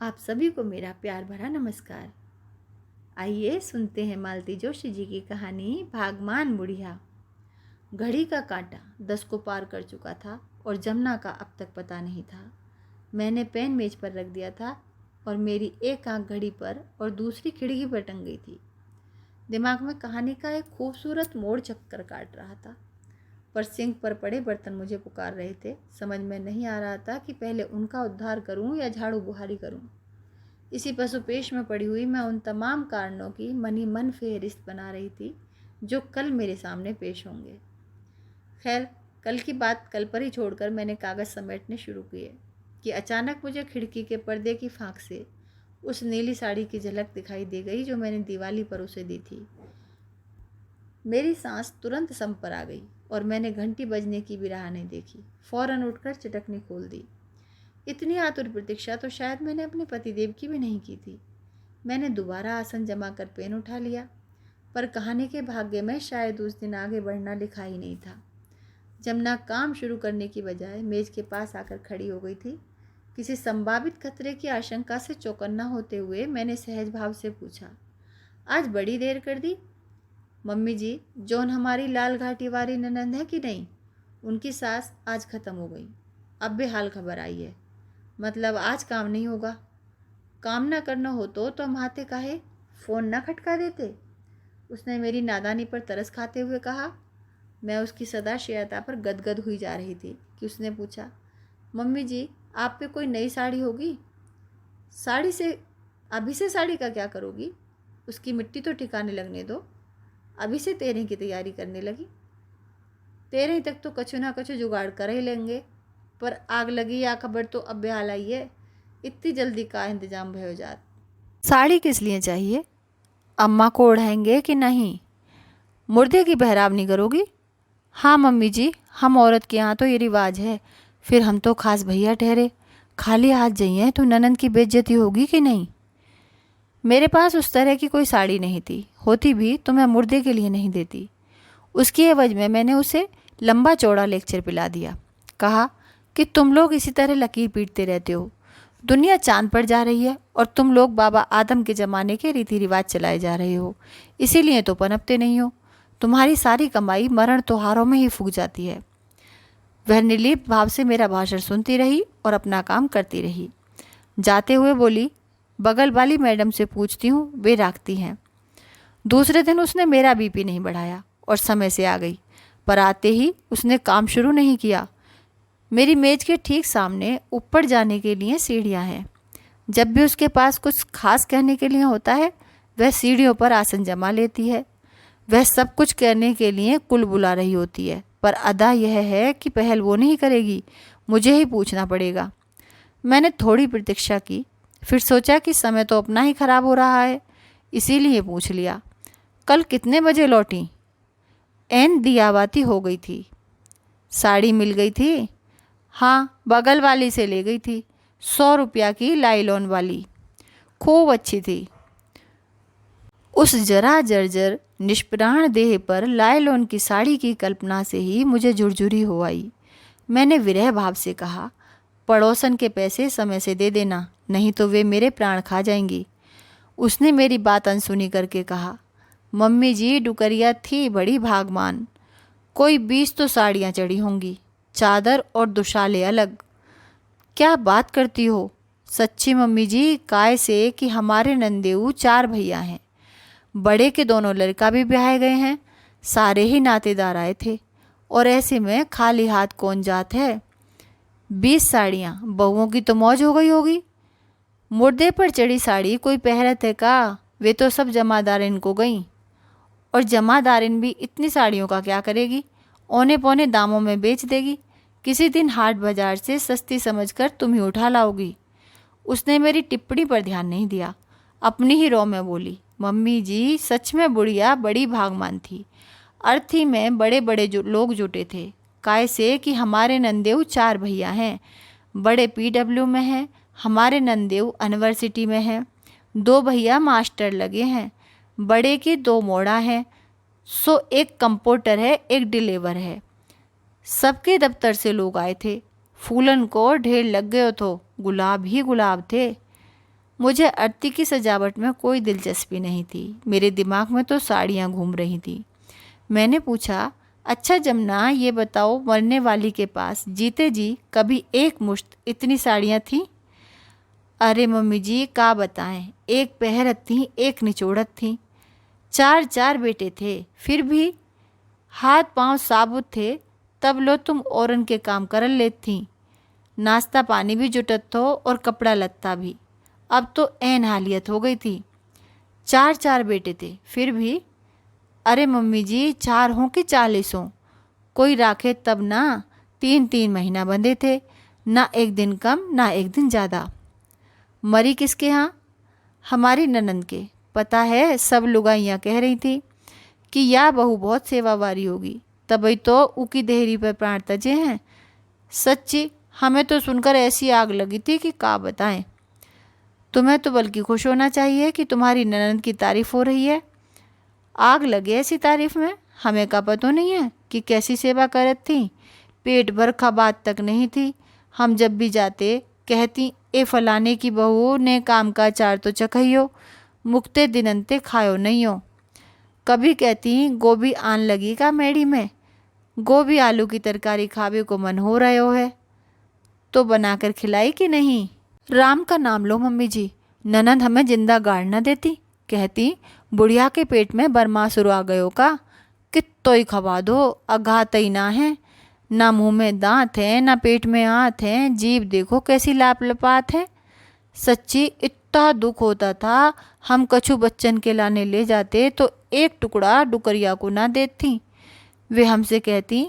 आप सभी को मेरा प्यार भरा नमस्कार। आइए सुनते हैं मालती जोशी जी की कहानी भागमान बुढ़िया। घड़ी का कांटा 10 को पार कर चुका था और जमुना का अब तक पता नहीं था। मैंने पेन मेज पर रख दिया था और मेरी एक आंख घड़ी पर और दूसरी खिड़की पर टंग गई थी। दिमाग में कहानी का एक खूबसूरत मोड़ चक्कर काट रहा था, पर सिंक पर पड़े बर्तन मुझे पुकार रहे थे। समझ में नहीं आ रहा था कि पहले उनका उद्धार करूं या झाड़ू बुहारी करूं। इसी पशुपेश में पड़ी हुई मैं उन तमाम कारणों की मनी मन फेहरिस्त बना रही थी जो कल मेरे सामने पेश होंगे। खैर, कल की बात कल पर ही छोड़कर मैंने कागज़ समेटने शुरू किए कि अचानक मुझे खिड़की के पर्दे की फाँक से उस नीली साड़ी की झलक दिखाई दे गई जो मैंने दिवाली पर उसे दी थी। मेरी सांस तुरंत सम पर आ गई और मैंने घंटी बजने की भी राह नहीं देखी। फौरन उठकर चटकनी खोल दी। इतनी आतुर प्रतीक्षा तो शायद मैंने अपने पतिदेव की भी नहीं की थी। मैंने दोबारा आसन जमा कर पेन उठा लिया, पर कहानी के भाग्य में शायद उस दिन आगे बढ़ना लिखा ही नहीं था। जमुना काम शुरू करने की बजाय मेज के पास आकर खड़ी हो गई थी। किसी संभावित खतरे की आशंका से चौकन्ना होते हुए मैंने सहज भाव से पूछा, आज बड़ी देर कर दी? मम्मी जी, जौन हमारी लाल घाटी वाली ननंद है कि नहीं, उनकी सांस आज ख़त्म हो गई। अब बेहाल खबर आई है। मतलब आज काम नहीं होगा। काम ना करना हो तो हम आते काहे, फ़ोन ना खटका देते। उसने मेरी नादानी पर तरस खाते हुए कहा। मैं उसकी सदाशयता पर गदगद हुई जा रही थी कि उसने पूछा, मम्मी जी, आप पे कोई नई साड़ी होगी? साड़ी से अभी से साड़ी का क्या करोगी? उसकी मिट्टी तो ठिकाने लगने दो। अभी से तेरह की तैयारी करने लगी। 13 तक तो कछु ना कछु जुगाड़ कर ही लेंगे, पर आग लगी या खबर तो अब बेहाल आई है। इतनी जल्दी का इंतजाम भयो जात। साड़ी किस लिए चाहिए? अम्मा को ओढ़ाएंगे कि नहीं? मुर्दे की बहरावनी करोगी? हाँ मम्मी जी, हम औरत के यहाँ तो ये रिवाज है। फिर हम तो खास भैया ठहरे। खाली हाथ जाइए तो ननंद की बेइज्जती होगी कि नहीं? मेरे पास उस तरह की कोई साड़ी नहीं थी। होती भी तो मैं मुर्दे के लिए नहीं देती। उसकी एवज में मैंने उसे लंबा चौड़ा लेक्चर पिला दिया। कहा कि तुम लोग इसी तरह लकीर पीटते रहते हो। दुनिया चांद पर जा रही है और तुम लोग बाबा आदम के ज़माने के रीति रिवाज चलाए जा रहे हो, इसीलिए तो पनपते नहीं हो। तुम्हारी सारी कमाई मरण त्योहारों में ही फूक जाती है। वह निर्लिप्त भाव से मेरा भाषण सुनती रही और अपना काम करती रही। जाते हुए बोली, बगल वाली मैडम से पूछती हूँ, वे राखती हैं। दूसरे दिन उसने मेरा बीपी नहीं बढ़ाया और समय से आ गई, पर आते ही उसने काम शुरू नहीं किया। मेरी मेज के ठीक सामने ऊपर जाने के लिए सीढ़ियाँ हैं। जब भी उसके पास कुछ खास कहने के लिए होता है, वह सीढ़ियों पर आसन जमा लेती है। वह सब कुछ करने के लिए कुल बुला रही होती है, पर अदा यह है कि पहल वो नहीं करेगी, मुझे ही पूछना पड़ेगा। मैंने थोड़ी प्रतीक्षा की, फिर सोचा कि समय तो अपना ही खराब हो रहा है, इसीलिए पूछ लिया, कल कितने बजे लौटी? एन दियाबाती हो गई थी। साड़ी मिल गई थी? हाँ, बगल वाली से ले गई थी। 100 रुपया की लाइलॉन वाली, खूब अच्छी थी। उस जरा जर्जर निष्प्राण देह पर लाइलॉन की साड़ी की कल्पना से ही मुझे झुरझुरी हो आई। मैंने विरह भाव से कहा, पड़ोसन के पैसे समय से दे देना, नहीं तो वे मेरे प्राण खा जाएंगी। उसने मेरी बात अनसुनी करके कहा, मम्मी जी, डुकरिया थी बड़ी भागमान। कोई 20 तो साड़ियाँ चढ़ी होंगी, चादर और दुशाले अलग। क्या बात करती हो? सच्ची मम्मी जी, काय से कि हमारे नंदेऊ 4 भैया हैं। बड़े के दोनों लड़का भी ब्याहे गए हैं। सारे ही नातेदार आए थे और ऐसे में खाली हाथ कौन जात है। 20 साड़ियाँ, बहुओं की तो मौज हो गई होगी। मुर्दे पर चढ़ी साड़ी कोई पहरत है का? वे तो सब जमादारिन को गईं। और जमादारिन भी इतनी साड़ियों का क्या करेगी? औने पौने दामों में बेच देगी। किसी दिन हाट बाजार से सस्ती समझकर तुम ही उठा लाओगी। उसने मेरी टिप्पणी पर ध्यान नहीं दिया, अपनी ही रौ में बोली, मम्मी जी, सच में बुढ़िया बड़ी भागमान थी। अर्थी में बड़े बड़े जो लोग जुटे थे, काय से कि हमारे नंदेऊ 4 भैया हैं। बड़े PW में हैं, हमारे नंदेऊ यूनिवर्सिटी में हैं। 2 भैया मास्टर लगे हैं, बड़े की 2 मोड़ा हैं। सो एक कंपोटर है, एक डिलीवर है। सबके दफ्तर से लोग आए थे। फूलन को ढेर लग गयो तो गुलाब ही गुलाब थे। मुझे आरती की सजावट में कोई दिलचस्पी नहीं थी। मेरे दिमाग में तो साड़ियाँ घूम रही थी। मैंने पूछा, अच्छा जमुना, ये बताओ, मरने वाली के पास जीते जी कभी एक मुश्त इतनी साड़ियाँ थीं? अरे मम्मी जी, का बताएं, एक पहरत थी, एक निचोड़त थी। चार चार बेटे थे, फिर भी हाथ पांव साबुत थे। तब लो तुम औरन के काम करल लेत थी। नाश्ता पानी भी जुटत थो और कपड़ा लत्ता भी। अब तो ऐन हालियत हो गई थी। चार चार बेटे थे, फिर भी। अरे मम्मी जी, 4 हों कि 40 हों, कोई राखे तब ना। 3-3 महीना बंधे थे, ना एक दिन कम ना एक दिन ज़्यादा। मरी किसके यहाँ? हमारी ननंद के। पता है, सब लुगाइयाँ कह रही थी कि या बहू बहुत सेवावारी होगी, तभी तो उकी देहरी पर प्राण तजे हैं। सच्ची, हमें तो सुनकर ऐसी आग लगी थी कि का बताएं। तुम्हें तो बल्कि खुश होना चाहिए कि तुम्हारी ननंद की तारीफ हो रही है। आग लगे ऐसी तारीफ में? हमें का पता नहीं है कि कैसी सेवा करत थी। पेट भर खबात तक नहीं थी। हम जब भी जाते कहती, ए फलाने की बहू ने काम का चार तो चखइयो, मुक्ते दिनंते खायो नहीं हो। कभी कहती, गोभी आन लगी का मेड़ी में, गोभी आलू की तरकारी खावे को मन हो रहा है तो बनाकर खिलाई कि नहीं। राम का नाम लो मम्मी जी, ननंद हमें जिंदा गाड़ न देती। कहती, बुढ़िया के पेट में बरमासुर आ गयो का, कित्तो ही खवा दो, अघात ही ना है। ना मुंह में दांत है, ना पेट में हाथ है, जीभ देखो कैसी लाप लपात है। सच्ची इतना दुख होता था, हम कछु बच्चन के लाने ले जाते तो एक टुकड़ा डुकरिया को ना देती। वे हमसे कहती,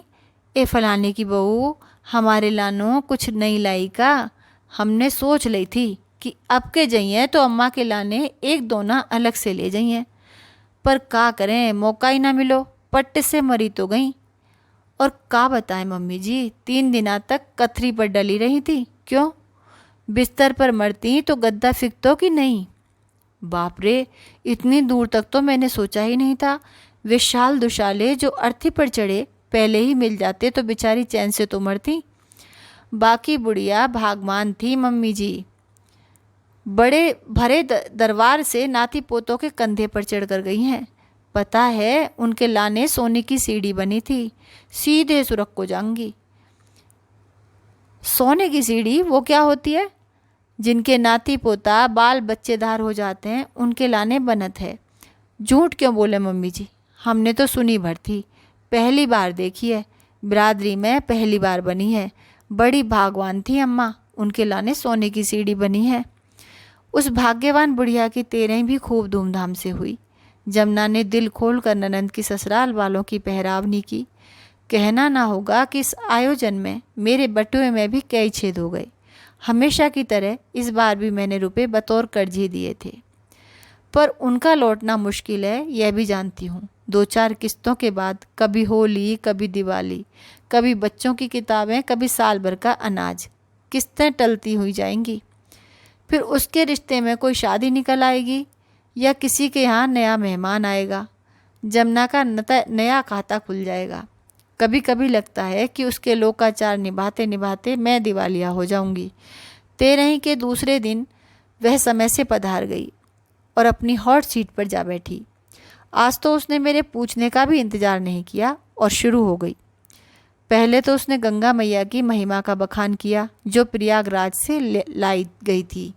ए फलाने की बहू, हमारे लानो कुछ नहीं लाई का। हमने सोच ली थी कि अब के जाइए तो अम्मा के लाने एक दोना अलग से ले जाइए, पर का करें, मौका ही ना मिलो, पट्टे से मरी तो गई। और का बताएं मम्मी जी, 3 दिना तक कथरी पर डली रही थी। क्यों? बिस्तर पर मरती तो गद्दा फिकतो कि नहीं। बाप रे, इतनी दूर तक तो मैंने सोचा ही नहीं था। विशाल दुशाले जो अर्थी पर चढ़े पहले ही मिल जाते तो बेचारी चैन से तो मरती। बाकी बुढ़िया भागमान थी मम्मी जी। बड़े भरे दरबार से नाती पोतों के कंधे पर चढ़कर गई हैं। पता है, उनके लाने सोने की सीढ़ी बनी थी, सीधे सुरख को जाऊंगी। सोने की सीढ़ी वो क्या होती है? जिनके नाती पोता बाल बच्चेदार हो जाते हैं उनके लाने बनत है। झूठ क्यों बोले मम्मी जी, हमने तो सुनी भर थी, पहली बार देखी है। बिरादरी में पहली बार बनी है। बड़ी भागवान थी अम्मा, उनके लाने सोने की सीढ़ी बनी है। उस भाग्यवान बुढ़िया की 13 भी खूब धूमधाम से हुई। जमुना ने दिल खोल कर ननंद की ससुराल वालों की पहरावनी की। कहना ना होगा कि इस आयोजन में मेरे बटुए में भी कई छेद हो गए। हमेशा की तरह इस बार भी मैंने रुपए बतौर कर्ज ही दिए थे, पर उनका लौटना मुश्किल है, यह भी जानती हूँ। 2-4 किस्तों के बाद कभी होली, कभी दिवाली, कभी बच्चों की किताबें, कभी साल भर का अनाज, किस्तें टलती हुई जाएंगी। फिर उसके रिश्ते में कोई शादी निकल आएगी या किसी के यहाँ नया मेहमान आएगा। जमुना का नया खाता खुल जाएगा। कभी कभी लगता है कि उसके लोकाचार निभाते निभाते मैं दिवालिया हो जाऊंगी। 13 के दूसरे दिन वह समय से पधार गई और अपनी हॉट सीट पर जा बैठी। आज तो उसने मेरे पूछने का भी इंतज़ार नहीं किया और शुरू हो गई। पहले तो उसने गंगा मैया की महिमा का बखान किया जो प्रयागराज से लाई गई थी।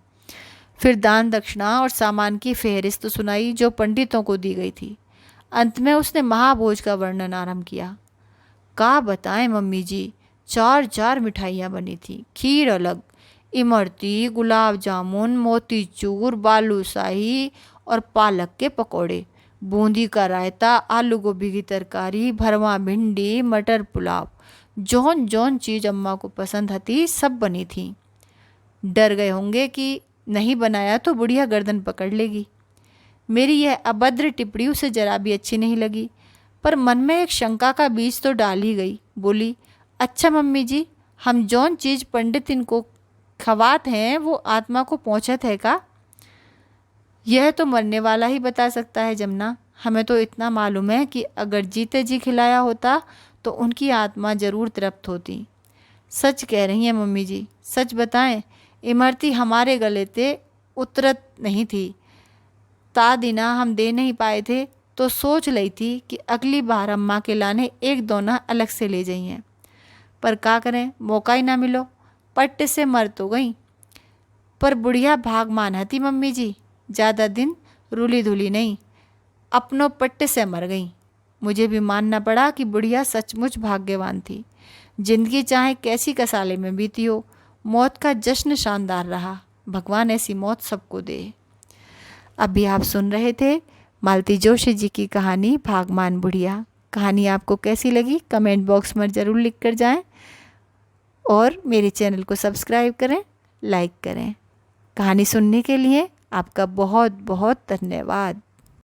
फिर दान दक्षिणा और सामान की फेहरिस्त सुनाई जो पंडितों को दी गई थी। अंत में उसने महाभोज का वर्णन आरंभ किया। का बताएं मम्मी जी, 4-4 मिठाइयाँ बनी थी, खीर अलग, इमरती, गुलाब जामुन, मोतीचूर, बालूशाही और पालक के पकोड़े, बूंदी का रायता, आलू गोभी की तरकारी, भरवा भिंडी, मटर पुलाव, जौन जौन चीज़ अम्मा को पसंद थी सब बनी थी। डर गए होंगे कि नहीं बनाया तो बुढ़िया गर्दन पकड़ लेगी। मेरी यह अभद्र टिप्पणी उसे जरा भी अच्छी नहीं लगी, पर मन में एक शंका का बीज तो डाल ही गई। बोली, अच्छा मम्मी जी, हम जौन चीज़ पंडित इनको खवात हैं वो आत्मा को पहुँचत है का? यह तो मरने वाला ही बता सकता है जमुना। हमें तो इतना मालूम है कि अगर जीते जी खिलाया होता तो उनकी आत्मा जरूर तृप्त होती। सच कह रही हैं मम्मी जी, सच बताएं, इमरती हमारे गले थे उतरत नहीं थी। ता दिना हम दे नहीं पाए थे तो सोच ली थी कि अगली बार अम्मा के लाने एक दोना अलग से ले जाइए, पर का करें, मौका ही ना मिलो। पट्ट से मर तो गई, पर बुढ़िया भाग मान थी मम्मी जी, ज़्यादा दिन रूली धुली नहीं, अपनों पट्ट से मर गई। मुझे भी मानना पड़ा कि बुढ़िया सचमुच भाग्यवान थी। जिंदगी चाहे कैसी कसाले में बीती हो, मौत का जश्न शानदार रहा। भगवान ऐसी मौत सबको दे। अभी आप सुन रहे थे मालती जोशी जी की कहानी भागमान बुढ़िया। कहानी आपको कैसी लगी कमेंट बॉक्स में ज़रूर लिख कर जाएं और मेरे चैनल को सब्सक्राइब करें, लाइक करें। कहानी सुनने के लिए आपका बहुत बहुत धन्यवाद।